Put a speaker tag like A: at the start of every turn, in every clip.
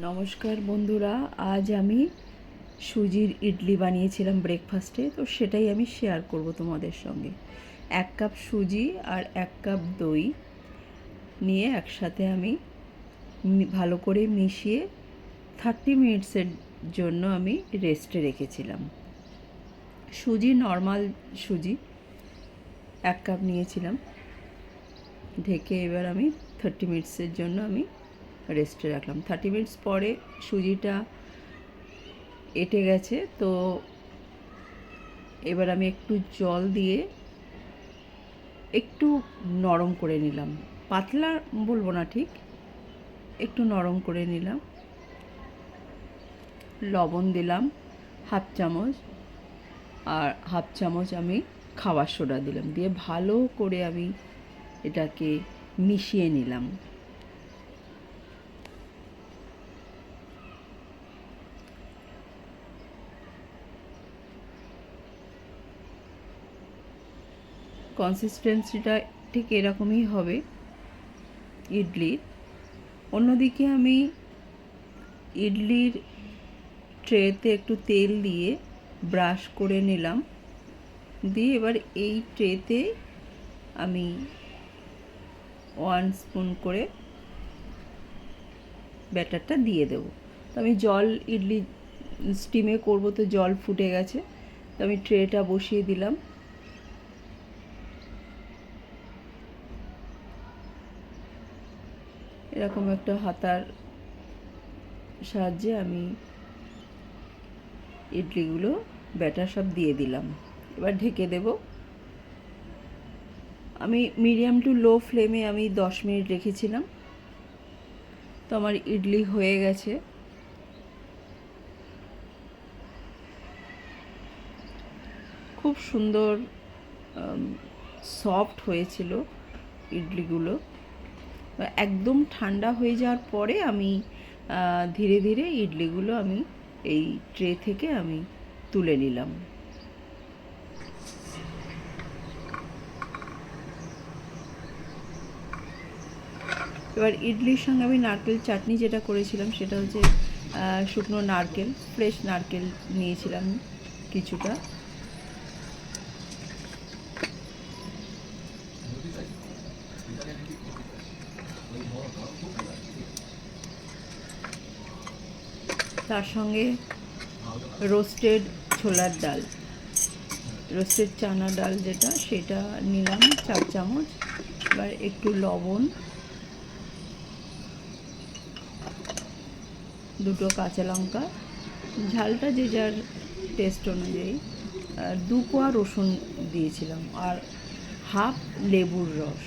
A: নমস্কার বন্ধুরা, আজ আমি সুজির ইডলি বানিয়েছিলাম ব্রেকফাস্টে, তো সেটাই আমি শেয়ার করব তোমাদের সঙ্গে। 1 কাপ সুজি আর 1 কাপ দই নিয়ে একসাথে আমি ভালো করে মিশিয়ে 30 মিনিটসের জন্য আমি রেস্টে রেখেছিলাম। সুজি নর্মাল সুজি 1 কাপ নিয়েছিলাম, ঢেকে এবার আমি 30 মিনিটসের জন্য আমি রেস্টে রাখলাম। 30 মিনিটস পরে সুজিটা এঁটে গেছে, তো এবার আমি একটু জল দিয়ে একটু নরম করে নিলাম, পাতলা বলবো না, ঠিক একটু নরম করে নিলাম। লবণ দিলাম হাফ চামচ, আর হাফ চামচ আমি খাবার সোডা দিলাম, দিয়ে ভালো করে আমি এটাকে মিশিয়ে নিলাম। কনসিস্টেন্সিটা ঠিক এরকমই হবে ইডলির। অন্যদিকে আমি ইডলির ট্রেতে একটু তেল দিয়ে ব্রাশ করে নিলাম, দিয়ে এবার এই ট্রেতে আমি 1 স্পুন করে ব্যাটারটা দিয়ে দেবো। তো আমি জল, ইডলি স্টিমে করব, তো জল ফুটে গেছে, তো আমি ট্রেটা বসিয়ে দিলাম। এরকম একটা হাতার সাহায্যে আমি ইডলিগুলো ব্যাটার সব দিয়ে দিলাম। এবার ঢেকে দেব। আমি মিডিয়াম টু লো ফ্লেমে আমি 10 মিনিট রেখেছিলাম, তো আমার ইডলি হয়ে গেছে। খুব সুন্দর সফট হয়েছিল ইডলিগুলো। একদম ঠান্ডা হয়ে যাওয়ার পরে আমি ধীরে ধীরে ইডলিগুলো আমি এই ট্রে থেকে আমি তুলে নিলাম। এবার ইডলির সঙ্গে আমি নারকেল চাটনি যেটা করেছিলাম সেটা হচ্ছে শুকনো নারকেল, ফ্রেশ নারকেল নিয়েছিলাম কিছুটা, তার সঙ্গে রোস্টেড ছোলার ডাল, রোস্টেড চানা ডাল যেটা, সেটা নিলাম 4 চামচ। এবার একটু লবণ, 2টো কাঁচা লঙ্কা, ঝালটা যে যার টেস্ট অনুযায়ী, 2 কোয়া রসুন দিয়েছিলাম, আর হাফ লেবুর রস,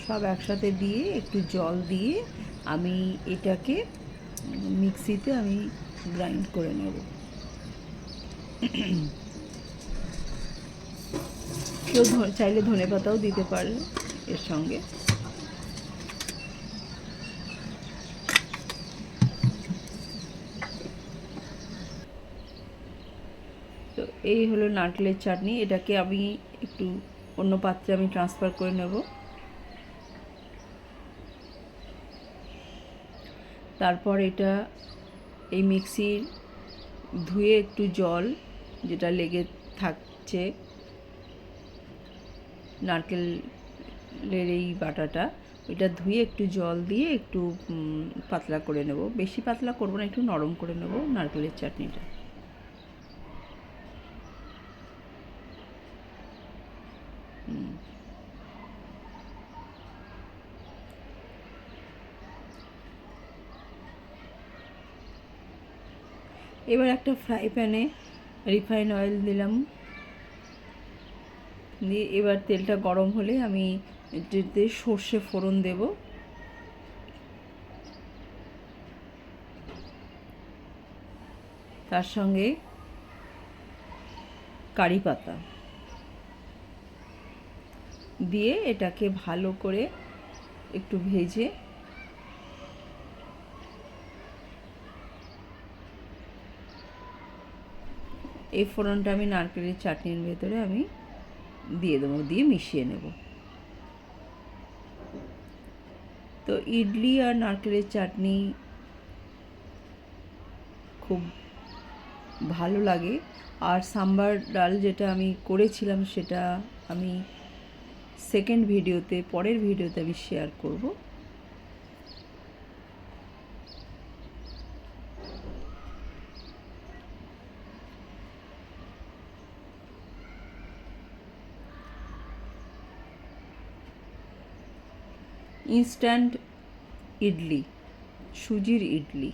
A: সব একসাথে দিয়ে একটু জল দিয়ে আমি এটাকে মিক্সিতে আমি গ্রাইন্ড করে নেব। কেউ চাইলে ধনেপাতাও দিতে পারে এর সঙ্গে। তো এই হলো নারকেলের চাটনি। এটাকে আমি একটু অন্য পাত্রে আমি ট্রান্সফার করে নেব। তারপর এটা এই মিক্সির ধুয়ে একটু জল যেটা লেগে থাকছে নারকেলের এই বাটাটা, এটা ধুয়ে একটু জল দিয়ে একটু পাতলা করে নেব। বেশি পাতলা করব না, একটু নরম করে নেব নারকেলের চাটনিটা। এবার একটা ফ্রাই প্যানে রিফাইন অয়েল দিলাম, দিয়ে এবার তেলটা গরম হলে আমি এতে সর্ষে ফোড়ন দেব, তার সঙ্গে কারি পাতা দিয়ে এটাকে ভালো করে একটু ভেজে এই ফোড়নটা আমি নারকেলের চাটনির ভেতরে আমি দিয়ে দেবো, দিয়ে মিশিয়ে নেব। তো ইডলি আর নারকেলের চাটনি খুব ভালো লাগে। আর সাম্বার ডাল যেটা আমি করেছিলাম সেটা আমি সেকেন্ড ভিডিওতে, পরের ভিডিওতে আমি শেয়ার করব। ইনস্ট্যান্ট ইডলি, সুজির ইডলি।